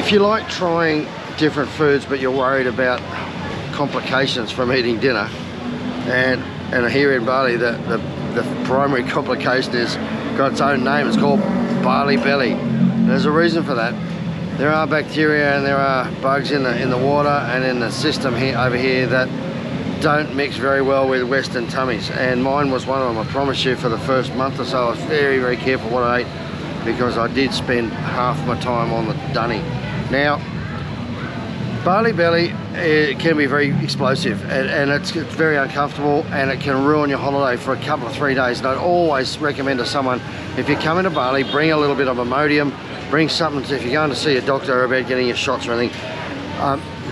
If you like trying different foods but you're worried about complications from eating dinner, and here in Bali the primary complication is got its own name. It's called Bali belly. There's a reason for that. There are bacteria and there are bugs in the water and in the system here over here that don't mix very well with Western tummies, and mine was one of them. I promise you, for the first month or so I was very, very careful what I ate, because I did spend half my time on the dunny. Now, Bali belly, it can be very explosive, and it's very uncomfortable, and it can ruin your holiday for a couple of 3 days. And I'd always recommend to someone, if you're coming to Bali, bring a little bit of Imodium, bring something if you're going to see a doctor about getting your shots or anything.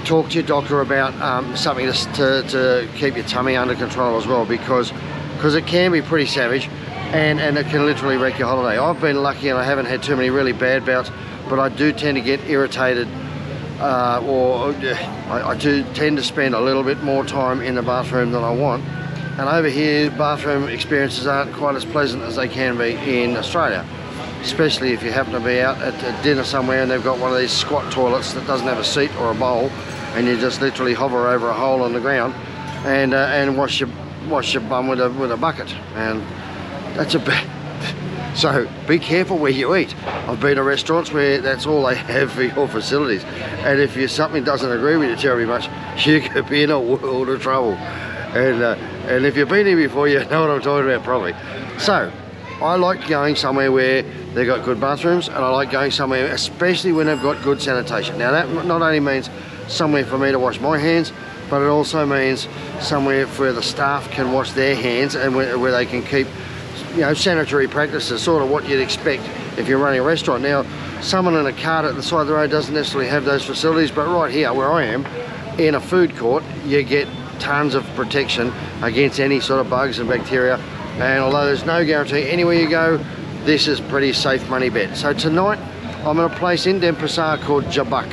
Talk to your doctor about something to keep your tummy under control as well, because it can be pretty savage, and it can literally wreck your holiday. I've been lucky and I haven't had too many really bad bouts, but I do tend to get irritated, I do tend to spend a little bit more time in the bathroom than I want. And over here, bathroom experiences aren't quite as pleasant as they can be in Australia, especially if you happen to be out at dinner somewhere and they've got one of these squat toilets that doesn't have a seat or a bowl, and you just literally hover over a hole in the ground and wash your bum with a bucket, and that's a bit. So be careful where you eat. I've been to restaurants where that's all they have for your facilities, and if something doesn't agree with you terribly much, you could be in a world of trouble. And if you've been here before, you know what I'm talking about probably. So I like going somewhere where they've got good bathrooms, and I like going somewhere, especially when they've got good sanitation. Now that not only means somewhere for me to wash my hands, but it also means somewhere where the staff can wash their hands, and where they can keep, you know, sanitary practices, sort of what you'd expect if you're running a restaurant. Now, someone in a cart at the side of the road doesn't necessarily have those facilities, but right here where I am, in a food court, you get tons of protection against any sort of bugs and bacteria. And although there's no guarantee anywhere you go, this is pretty safe money bet. So tonight I'm at a place in Denpasar called Jebak.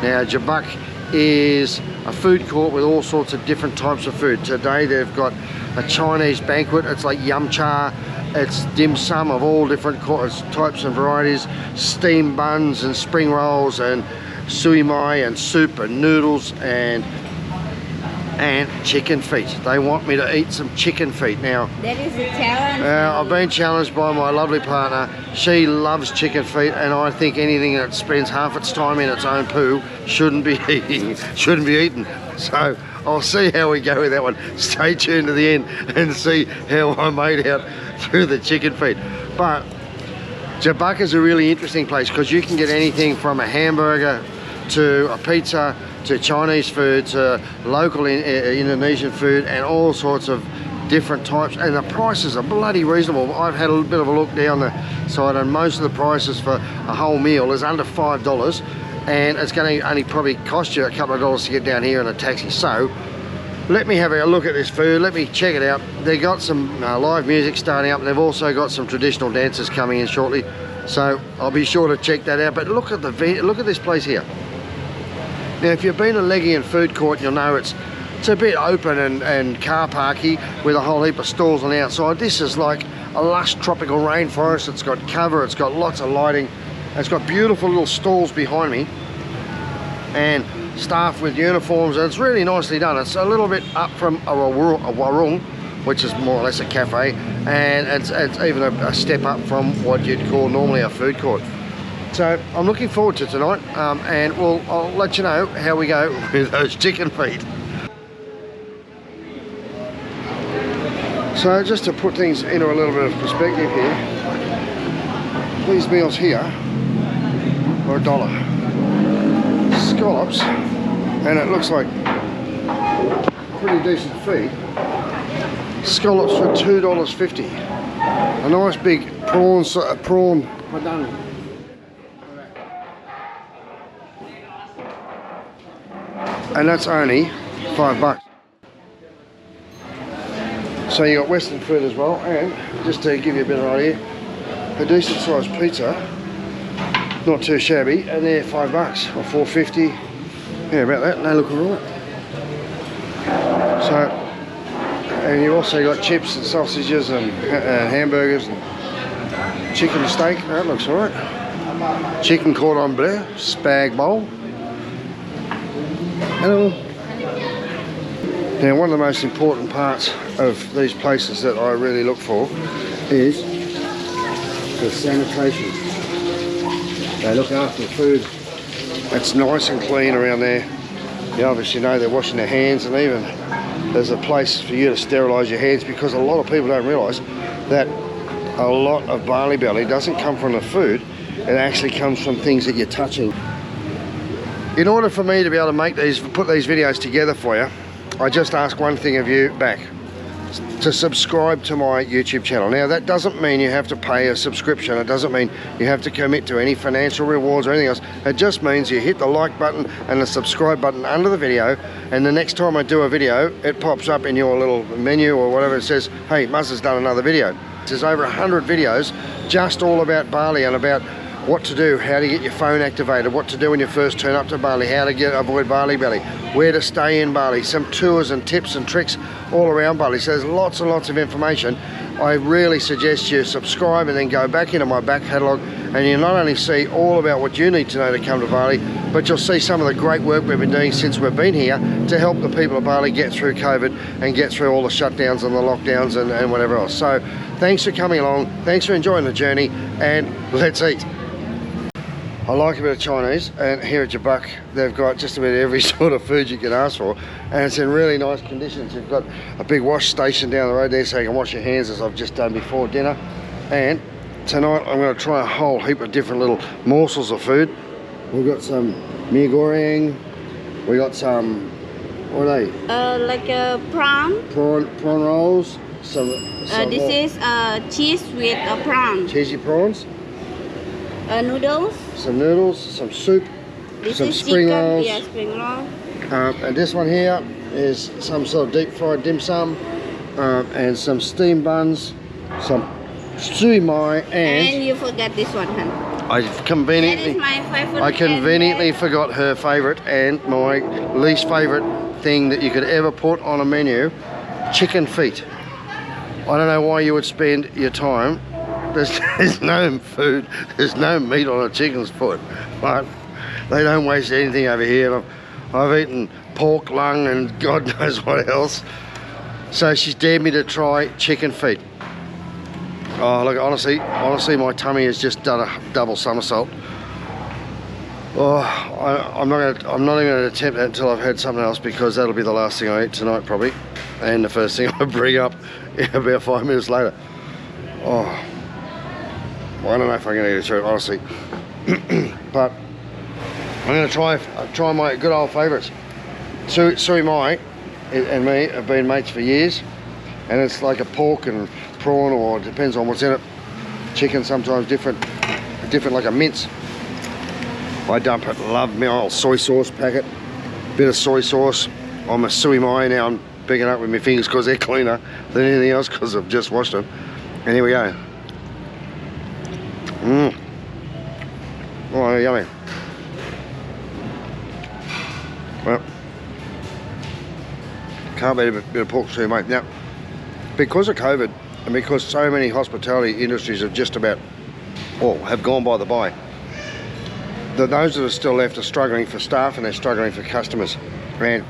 Now Jebak is a food court with all sorts of different types of food. Today they've got a Chinese banquet. It's like yum cha, it's dim sum of all different types and varieties, steamed buns and spring rolls and sui mai and soup and noodles and chicken feet. They want me to eat some chicken feet. Now, that is a challenge. I've been challenged by my lovely partner. She loves chicken feet, and I think anything that spends half its time in its own poo shouldn't be eaten. So I'll see how we go with that one. Stay tuned to the end and see how I made out through the chicken feet. But Jabak is a really interesting place, because you can get anything from a hamburger to a pizza to Chinese food to local Indonesian food, and all sorts of different types, and the prices are bloody reasonable. I've had a bit of a look down the side, and most of the prices for a whole meal is under $5, and it's going to only probably cost you a couple of dollars to get down here in a taxi. So let me have a look at this food, let me check it out. They've got some live music starting up, and they've also got some traditional dancers coming in shortly, so I'll be sure to check that out. But look at this place here. Now, if you've been to Legian food court, you'll know it's a bit open and car parky, with a whole heap of stalls on the outside. This is like a lush tropical rainforest. It's got cover, it's got lots of lighting, it's got beautiful little stalls behind me, and staff with uniforms, and it's really nicely done. It's a little bit up from a warung, which is more or less a cafe, and it's even a step up from what you'd call normally a food court. So I'm looking forward to tonight, and I'll let you know how we go with those chicken feet. So just to put things into a little bit of perspective here, these meals here are $1. Scallops, and it looks like pretty decent feed. Scallops for $2.50. A nice big prawn padang. And that's only $5. So you got Western food as well, and just to give you a bit of an idea, a decent sized pizza, not too shabby, and they're $5 or $4.50. Yeah, about that. They look alright. So, and you also got chips and sausages and hamburgers and chicken steak. That looks alright. chicken cordon bleu, spag bowl. Hello. Now, one of the most important parts of these places that I really look for is the sanitation. They look after the food. It's nice and clean around there. You obviously know they're washing their hands, and even there's a place for you to sterilise your hands, because a lot of people don't realise that a lot of barley belly doesn't come from the food. It actually comes from things that you're touching. In order for me to be able to make these, put these videos together for you, I just ask one thing of you back: to subscribe to my YouTube channel. Now, that doesn't mean you have to pay a subscription. It doesn't mean you have to commit to any financial rewards or anything else. It just means you hit the like button and the subscribe button under the video, and the next time I do a video, it pops up in your little menu or whatever. It says, hey, Muzzas done another video. There's over 100 videos just all about Bali, and about what to do, how to get your phone activated, what to do when you first turn up to Bali, how to avoid Bali belly, where to stay in Bali, some tours and tips and tricks all around Bali. So there's lots and lots of information. I really suggest you subscribe and then go back into my back catalogue, and you'll not only see all about what you need to know to come to Bali, but you'll see some of the great work we've been doing since we've been here to help the people of Bali get through COVID and get through all the shutdowns and the lockdowns and whatever else. So thanks for coming along, thanks for enjoying the journey, and let's eat. I like a bit of Chinese, and here at Jebak they've got just about every sort of food you can ask for, and it's in really nice conditions. You've got a big wash station down the road there, so you can wash your hands, as I've just done before dinner. And tonight I'm going to try a whole heap of different little morsels of food. We've got some mee goreng, we got some, what are they? Like a prawn. Prawn rolls. Some this is cheese with a prawn. Cheesy prawns. Noodles. Some noodles, some soup, This some is spring chicken. rolls. Yeah, spring roll. And this one here is some sort of deep fried dim sum, and some steamed buns, some sui mai, And you forgot this one, huh? I conveniently, That is my favorite. I conveniently forgot her favourite and my least favourite thing that you could ever put on a menu: chicken feet. I don't know why you would spend your time. There's no food, there's no meat on a chicken's foot, but they don't waste anything over here. I've eaten pork lung and God knows what else. So she's dared me to try chicken feet. Oh, look, honestly, my tummy has just done a double somersault. Oh, I'm not even going to attempt that until I've had something else, because that'll be the last thing I eat tonight probably, and the first thing I bring up about 5 minutes later. Oh, well, I don't know if I'm going to eat it through, honestly. But I'm going to try my good old favourites. Sui mai and me have been mates for years, and it's like a pork and prawn, or it depends on what's in it. Chicken sometimes different like a mince. I dump it, love my old soy sauce packet, bit of soy sauce. I'm a sui mai now. I'm picking up with my fingers because they're cleaner than anything else, because I've just washed them. And here we go. Oh, yummy. Well, can't beat a bit of pork stew, mate. Now, because of COVID, and because so many hospitality industries have just about, or have gone by the by, those that are still left are struggling for staff, and they're struggling for customers. And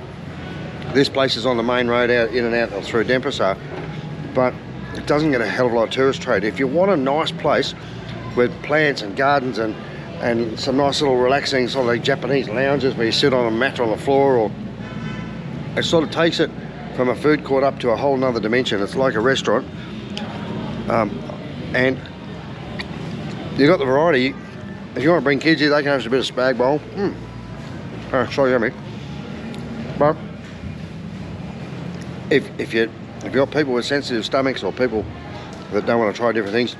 this place is on the main road out in and out through Denpasar, but it doesn't get a hell of a lot of tourist trade. If you want a nice place with plants and gardens and some nice little relaxing sort of like Japanese lounges where you sit on a mat on the floor, or it sort of takes it from a food court up to a whole nother dimension. It's like a restaurant, and you got the variety. If you want to bring kids here, they can have a bit of spag bowl. Oh, so yummy. But if you've got people with sensitive stomachs, or people that don't want to try different things,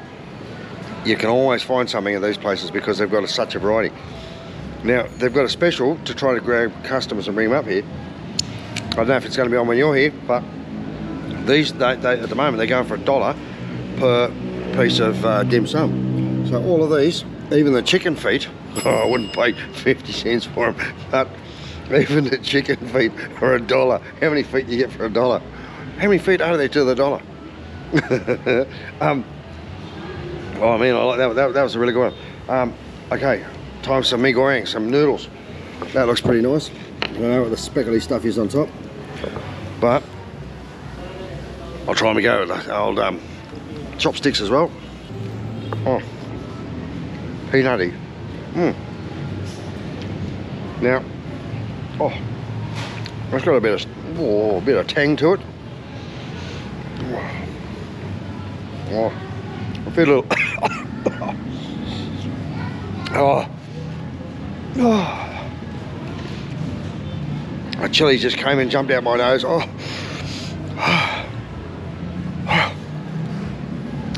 you can always find something at these places, because they've got such a variety. Now, they've got a special to try to grab customers and bring them up here. I don't know if it's going to be on when you're here, but these, at the moment, they're going for $1 per piece of dim sum. So all of these, even the chicken feet, I wouldn't pay 50 cents for them, but even the chicken feet are $1. How many feet do you get for $1? How many feet are there to the dollar? Oh man, I like that was a really good one. Okay, time for some mee goreng, some noodles. That looks pretty nice. I don't know what the speckly stuff is on top, but I'll try and go with the old chopsticks as well. Oh, peanutty. Now, oh, it's got a bit of tang to it. Oh, I feel a little. The chili just came and jumped out my nose.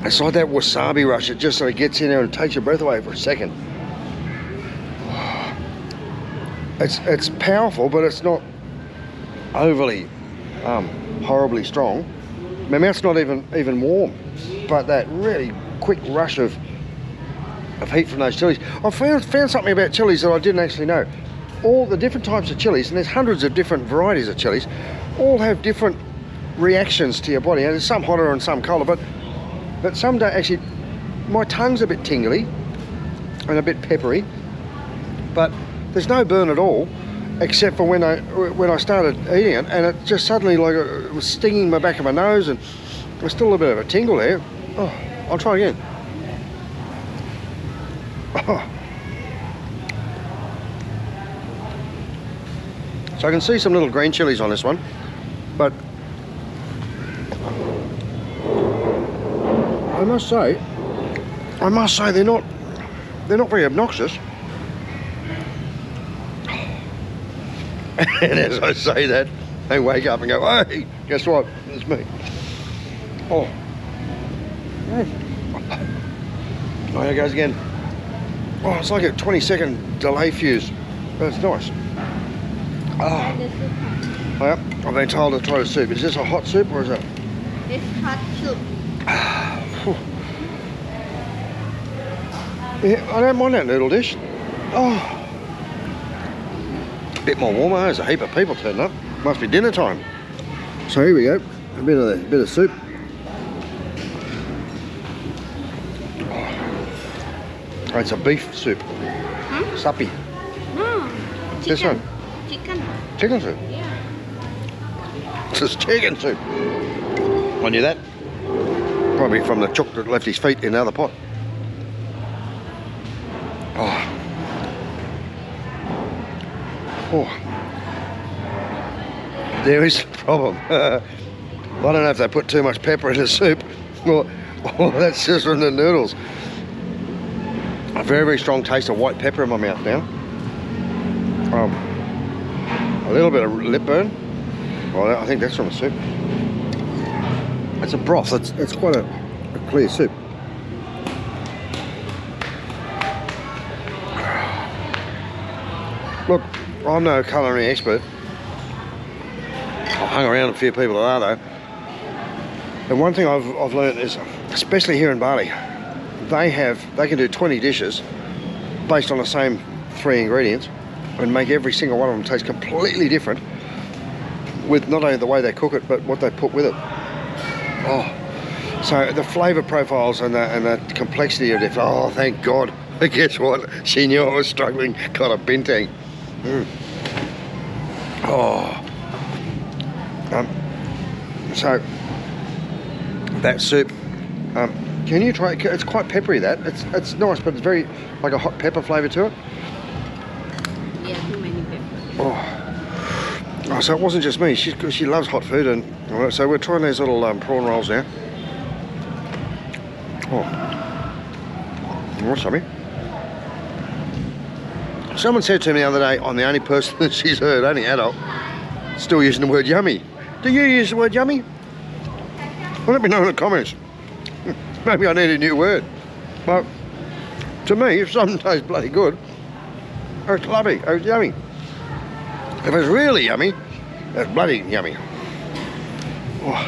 It's like that wasabi rush. It just sort of gets in there and takes your breath away for a second. It's powerful, but it's not overly horribly strong. My mouth's not even warm, but that really quick rush of heat from those chilies. I found something about chilies that I didn't actually know. All the different types of chilies, and there's hundreds of different varieties of chilies, all have different reactions to your body. And there's some hotter and some colder, but some don't actually. My tongue's a bit tingly and a bit peppery, but there's no burn at all, except for when I started eating it, and it just suddenly, like, it was stinging my back of my nose, and there's still a little bit of a tingle there. Oh, I'll try again. Oh. So I can see some little green chilies on this one, but I must say they're not very obnoxious. And as I say that, they wake up and go, "Hey, guess what? It's me." Oh, oh, there it goes again. Oh, it's like a 20-second delay fuse, but it's nice. Oh, yeah, I've been told to try the soup. Is this a hot soup or is it? It's hot soup. Yeah, I don't mind that noodle dish. Oh, a bit more warmer. There's a heap of people turning up. Must be dinner time. So here we go. A bit of soup. Oh, it's a beef soup. Huh? Sapi. No. Chicken. This one. Chicken soup? Yeah. It's chicken soup. I knew that. Probably from the chook that left his feet in the other pot. Oh. Oh. There is a problem. I don't know if they put too much pepper in the soup. Well, that's just from the noodles. A very, very strong taste of white pepper in my mouth now. A little bit of lip burn. Well, I think that's from the soup. It's a broth. It's quite a clear soup. Look, I'm no culinary expert. I've hung around a few people that are though. And one thing I've learned is, especially here in Bali, they can do 20 dishes based on the same 3 ingredients and make every single one of them taste completely different with not only the way they cook it but what they put with it. Oh, so the flavour profiles and the complexity of it. Oh, thank God. Guess what? She knew I was struggling. Got a bintang. Oh. So that soup. Can you try it? It's quite peppery. It's nice, but it's very like a hot pepper flavour to it. Yeah, too many pepper. Oh, so it wasn't just me. She loves hot food, and so we're trying these little prawn rolls now. Oh, what's something? Someone said to me the other day, I'm the only person that she's heard, only adult, still using the word yummy. Do you use the word yummy? Well, let me know in the comments. Maybe I need a new word. But to me, if something tastes bloody good, it's lovely, it's yummy. If it's really yummy, it's bloody yummy. Oh.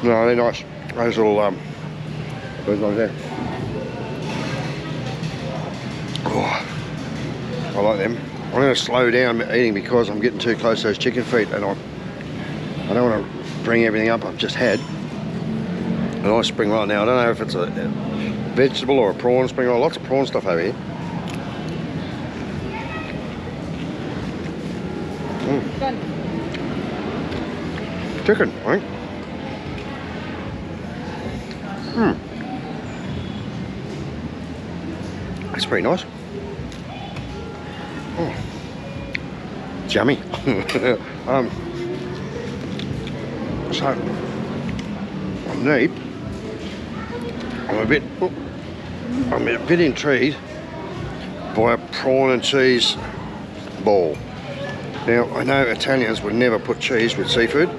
No, they're nice. Those little those ones there. Oh, I like them. I'm going to slow down eating because I'm getting too close to those chicken feet, and I don't want to bring everything up I've just had. A nice spring right now. I don't know if it's vegetable or a prawn spring roll. Lots of prawn stuff over here. Chicken, I think. That's pretty nice. Oh, it's yummy. So I'm a bit intrigued by a prawn and cheese ball. Now I know Italians would never put cheese with seafood,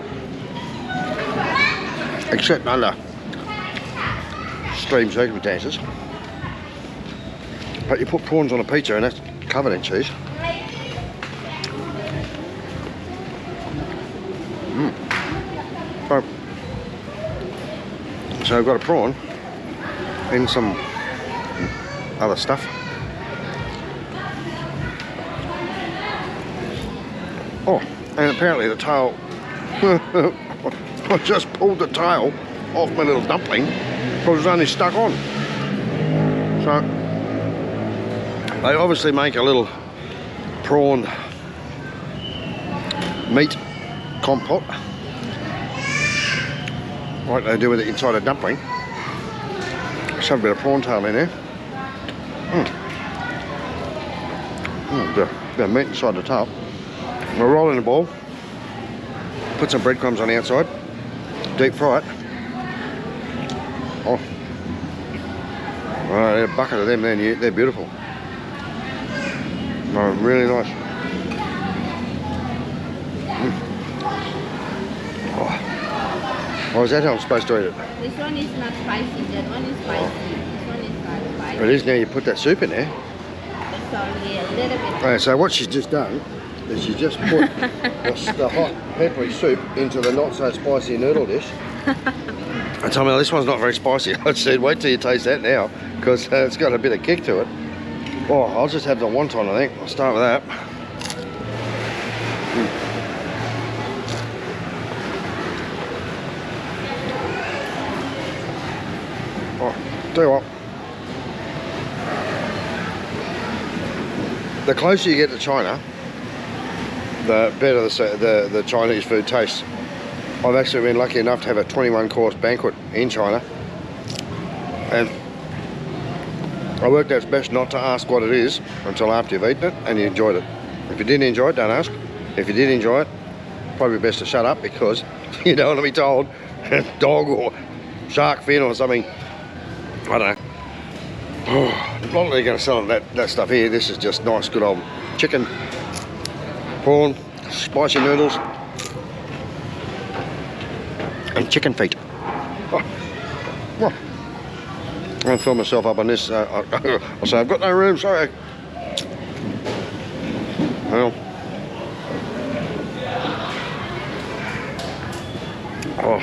except under extreme circumstances. But you put prawns on a pizza and that's covered in cheese. So I've got a prawn and some other stuff. Oh, and apparently the tail, I just pulled the tail off my little dumpling because it was only stuck on. So they obviously make a little prawn meat compote, like they do with it inside a dumpling. Just have a bit of prawn tail in there. Bit of meat inside the tail. We'll roll in a ball, put some breadcrumbs on the outside, deep fry it. Oh, right, a bucket of them then, they're beautiful. Oh, really nice. Oh, is that how I'm supposed to eat it? This one is not spicy, that one is spicy. This one is not spicy. It is now you put that soup in there. It's only a little bit. Right, so what she's just done is she just put the hot peppery soup into the not so spicy noodle dish. I told me this one's not very spicy. I said wait till you taste that now because it's got a bit of kick to it. Oh, I'll just have the wonton, I think. I'll start with that. Oh, tell you what. The closer you get to China, the better the Chinese food tastes. I've actually been lucky enough to have a 21-course banquet in China, and I worked out it's best not to ask what it is until after you've eaten it and you enjoyed it. If you didn't enjoy it, don't ask. If you did enjoy it, probably best to shut up because you don't want to be told dog or shark fin or something. I don't know. Not really going to sell that stuff here. This is just nice, good old chicken, prawn, spicy noodles, and chicken feet. Oh. Oh. I'm going to fill myself up on this. I'll say I've got no room, sorry. Well. Oh.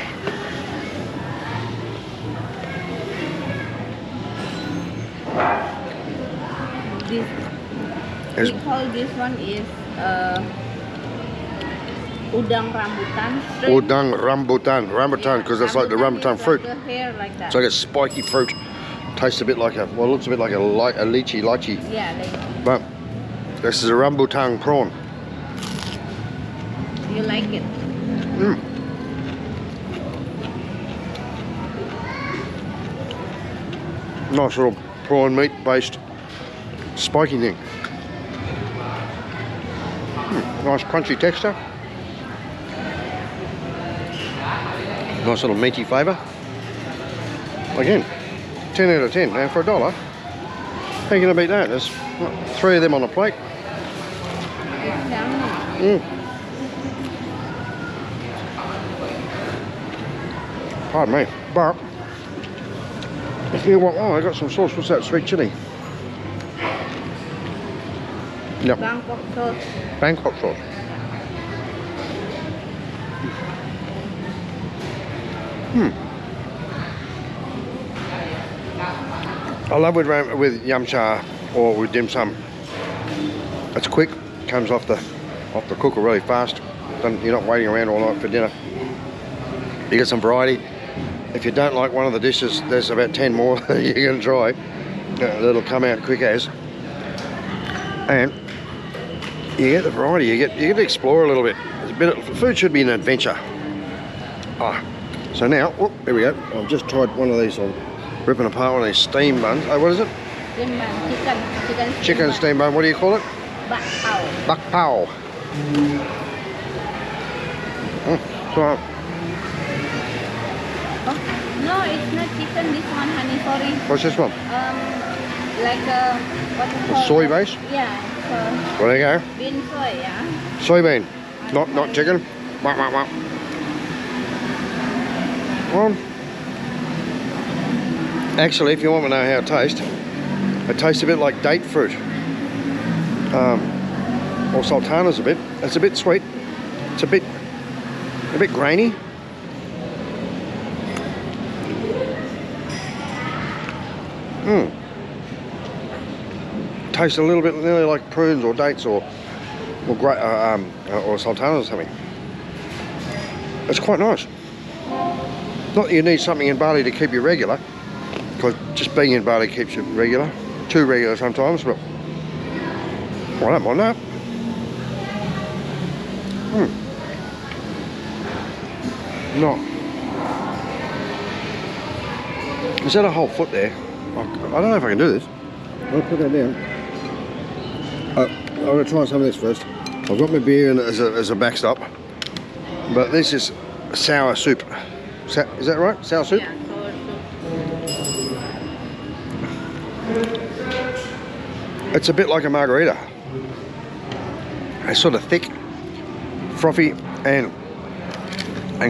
We call this one is udang rambutan. Udang rambutan, because it's like the rambutan fruit. Like the hair like that. It's like a spiky fruit. Tastes a bit like a, well, it looks a bit like a lychee. Yeah, like. But this is a rambutan prawn. You like it? Nice little prawn meat based spiky thing. Nice crunchy texture. Nice little meaty flavour. Again, 10 out of 10. Now for $1, how are you going to beat that? There's 3 of them on a plate. Pardon me, but if you want, oh, I got some sauce. What's that? Sweet chili. Yep. Bangkok sauce. Bangkok sauce. I love with yum cha or with dim sum. It's quick, comes off the cooker really fast. You're not waiting around all night for dinner. You get some variety. If you don't like one of the dishes, there's about 10 more that you can try. That'll come out quick as. And you get the variety. You get to explore a little bit. Food should be an adventure. So now, here we go. I've just tried one of these. I'm ripping apart one of these steam buns. Oh, what is it? Steam bun, Chicken steam bun. What do you call it? Bak pao. Bak pao. So, No, it's not chicken. This one, honey. Sorry. what's this one? Like what you call Soy it? base? Yeah. Well, there you go. Bean soy, yeah. Soybean, not chicken. Wah, wah, wah. Well, actually, if you want to know how it tastes a bit like date fruit. Or sultanas a bit. It's a bit sweet. It's a bit grainy. Tastes a little bit nearly like prunes or dates or sultanas or something. It's quite nice. Not that you need something in Bali to keep you regular, because just being in Bali keeps you regular, too regular sometimes, but I don't mind that. No. Is that a whole foot there? I don't know if I can do this. I'll put that down. I'm going to try some of this first. I've got my beer in as a backstop, but this is sour soup. Is that right? Sour soup? Yeah, sour soup. It's a bit like a margarita. It's sort of thick, frothy, and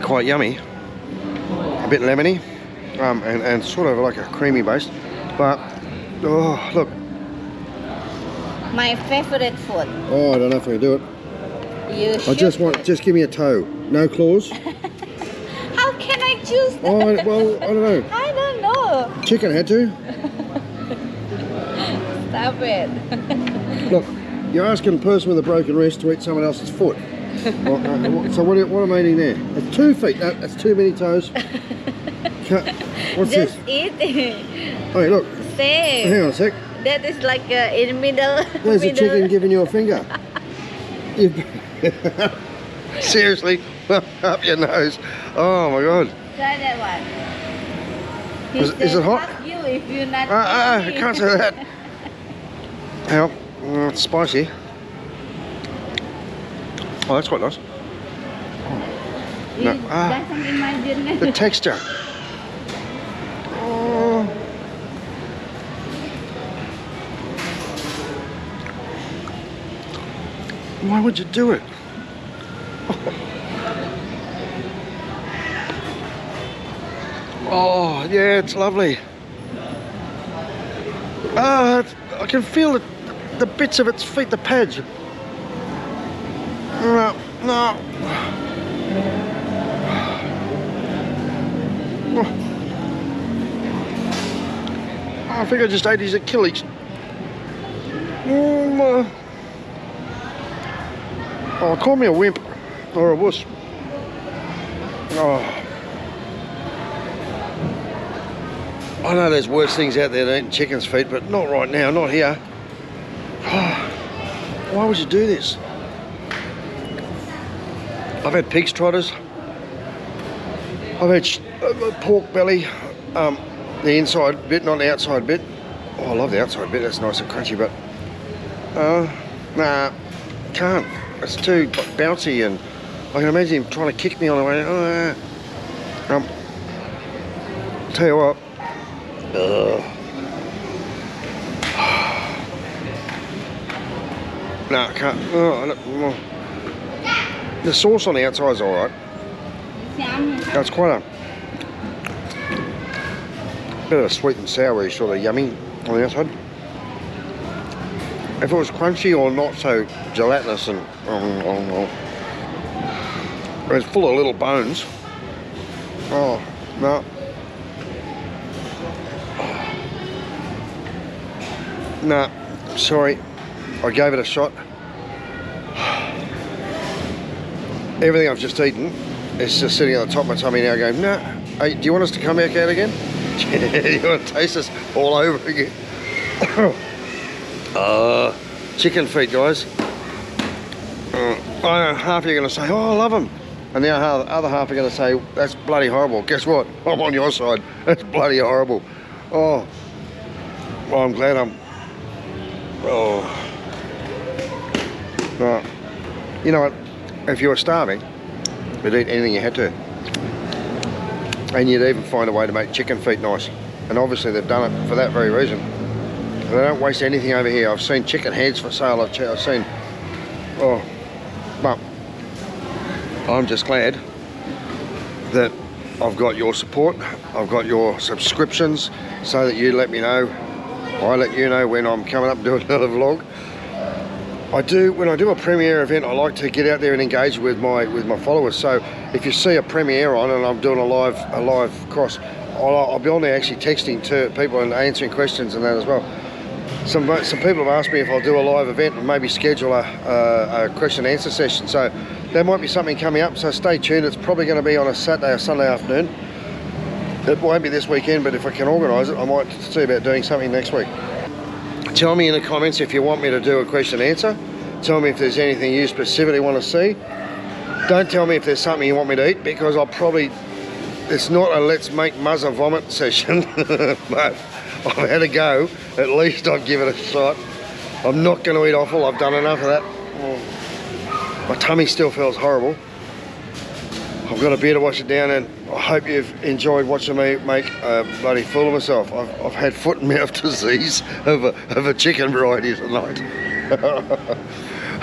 quite yummy. A bit lemony, and sort of like a creamy base. But oh, look. My favorite food. Oh, I don't know if I can do it. Just give me a toe. No claws. How can I choose that? Oh, well, I don't know. I don't know. Chicken had to. Stop it. Look, you're asking a person with a broken wrist to eat someone else's foot. So what am I eating there? It's 2 feet. No, that's too many toes. What's Just this? eat it. Hey, look. Same. Hang on a sec. That is like in the middle. There's a chicken giving you a finger. Seriously, up your nose. Oh my God. Try that one. Is it hot? Fuck you if you're not I can't say that. Hang on. It's spicy. Oh, that's quite nice. You doesn't imagine. The texture. Oh. Why would you do it? Oh, yeah, it's lovely. I can feel the bits of its feet, the pads. No. I think I just ate his Achilles. Oh, call me a wimp or a wuss. Oh. I know there's worse things out there than eating chicken's feet, but not right now, not here. Oh, why would you do this? I've had pig's trotters. I've had pork belly, the inside bit, not the outside bit. Oh, I love the outside bit, that's nice and crunchy, but nah, can't. It's too bouncy, and I can imagine him trying to kick me on the way. Tell you what. No, I can't. The sauce on the outside is alright. It's quite a bit of a sweet and sour sort of yummy on the outside. If it was crunchy or not so gelatinous and it's full of little bones. Oh no. Nah, sorry. I gave it a shot. Everything I've just eaten is just sitting on the top of my tummy now going, nah, Hey, do you want us to come back out again? You want to taste us all over again? Chicken feet, guys. I know half of you are going to say, oh, I love them. And the other half are going to say, that's bloody horrible. Guess what? I'm on your side. That's bloody horrible. Oh, well, I'm glad I'm... Oh. Right. You know what? If you were starving, you'd eat anything you had to. And you'd even find a way to make chicken feet nice. And obviously they've done it for that very reason. They don't waste anything over here. I've seen chicken heads for sale. I've seen... Oh. But I'm just glad that I've got your support. I've got your subscriptions so that you let me know. I let you know when I'm coming up and doing another vlog. When I do a premiere event, I like to get out there and engage with my followers. So if you see a premiere on and I'm doing a live cross, I'll be on there actually texting to people and answering questions and that as well. Some people have asked me if I'll do a live event and maybe schedule a question and answer session. So there might be something coming up, so stay tuned. It's probably going to be on a Saturday or Sunday afternoon. It won't be this weekend, but if I can organise it, I might see about doing something next week. Tell me in the comments if you want me to do a question and answer. Tell me if there's anything you specifically want to see. Don't tell me if there's something you want me to eat, because I'll probably... It's not a let's make Muzza vomit session, but I've had a go. At least I'd give it a shot. I'm not going to eat offal. I've done enough of that. My tummy still feels horrible. I've got a beer to wash it down, and I hope you've enjoyed watching me make a bloody fool of myself. I've had foot and mouth disease of a chicken variety tonight.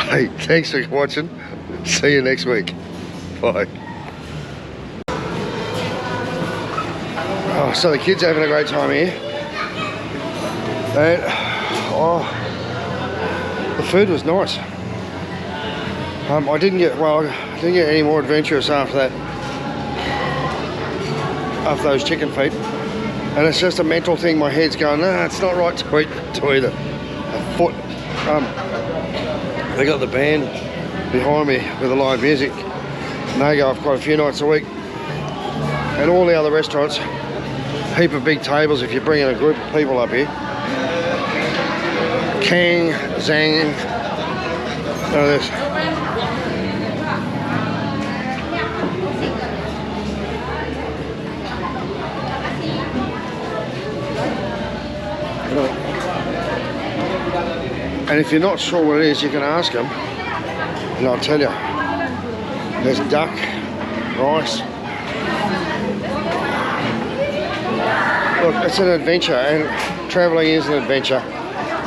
Hey, thanks for watching. See you next week. Bye. Oh, so the kids are having a great time here. And, the food was nice. I didn't get any more adventurous after that. After those chicken feet. And it's just a mental thing. My head's going, nah, it's not right to eat a foot. They got the band behind me with the live music. And they go off quite a few nights a week. And all the other restaurants, heap of big tables if you're bringing a group of people up here. Kang, Zang, none of this. And if you're not sure what it is, you can ask them, and I'll tell you. There's duck, rice. Look, it's an adventure, and travelling is an adventure.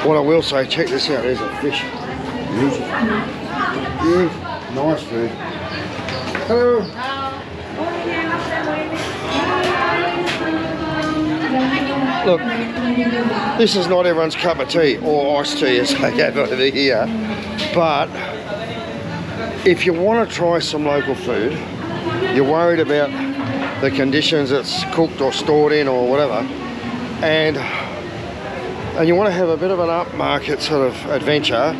What I will say, check this out, there's a fish. Yeah, nice food. Hello. Look, this is not everyone's cup of tea, or iced tea as they have over here, but if you want to try some local food, you're worried about the conditions it's cooked or stored in or whatever, and you want to have a bit of an upmarket sort of adventure,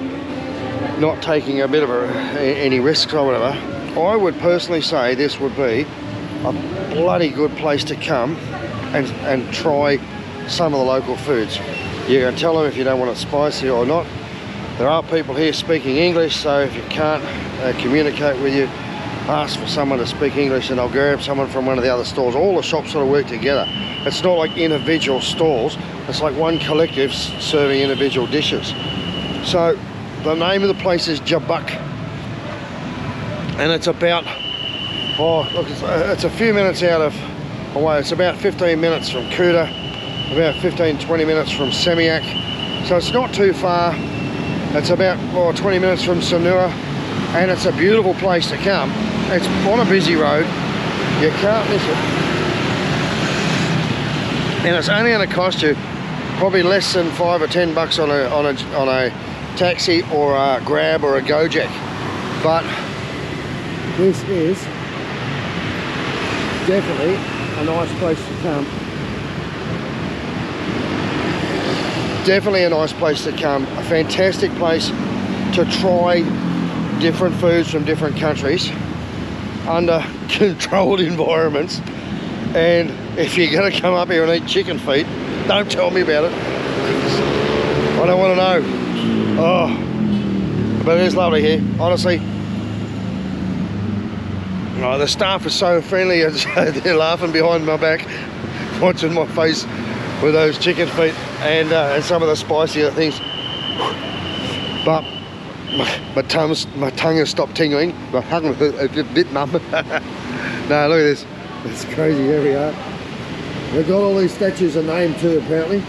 not taking a bit of any risks or whatever, I would personally say this would be a bloody good place to come and try some of the local foods. You can tell them if you don't want it spicy or not. There are people here speaking English, so if you can't communicate with you, ask for someone to speak English and I'll grab someone from one of the other stores. All the shops sort of work together. It's not like individual stalls, it's like one collective serving individual dishes. So the name of the place is Jebak, and it's about, oh look, it's a few minutes away. It's about 15 minutes from Kuta, about 15-20 minutes from Semiak, so it's not too far. It's about 20 minutes from Sanua, and it's a beautiful place to come. It's on a busy road, you can't miss it, and it's only going to cost you probably less than $5 or $10 on a taxi or a Grab or a Gojek. But this is definitely a nice place to come. Definitely a nice place to come. A fantastic place to try different foods from different countries under controlled environments. And if you're going to come up here and eat chicken feet, don't tell me about it. I don't want to know. Oh, but it is lovely here, honestly. Oh, the staff are so friendly, and they're laughing behind my back, watching my face with those chicken feet and some of the spicier things. But my tongue has stopped tingling. My tongue is a bit numb. No, look at this. It's crazy. Here we are. They've got all these statues a name too, apparently.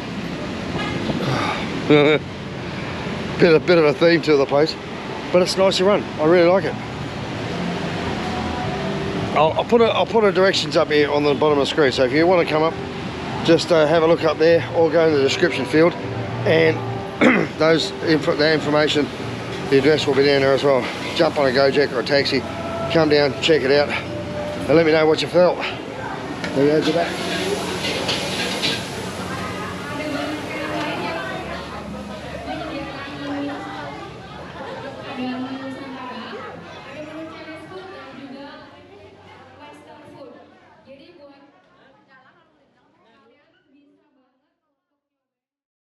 bit of a theme to the place, but it's nice to run. I really like it. I'll put a directions up here on the bottom of the screen. So if you want to come up, just have a look up there, or go in the description field, and that information, the address will be down there as well. Jump on a Gojek or a taxi, come down, check it out, and let me know what you felt. There goes Jebak.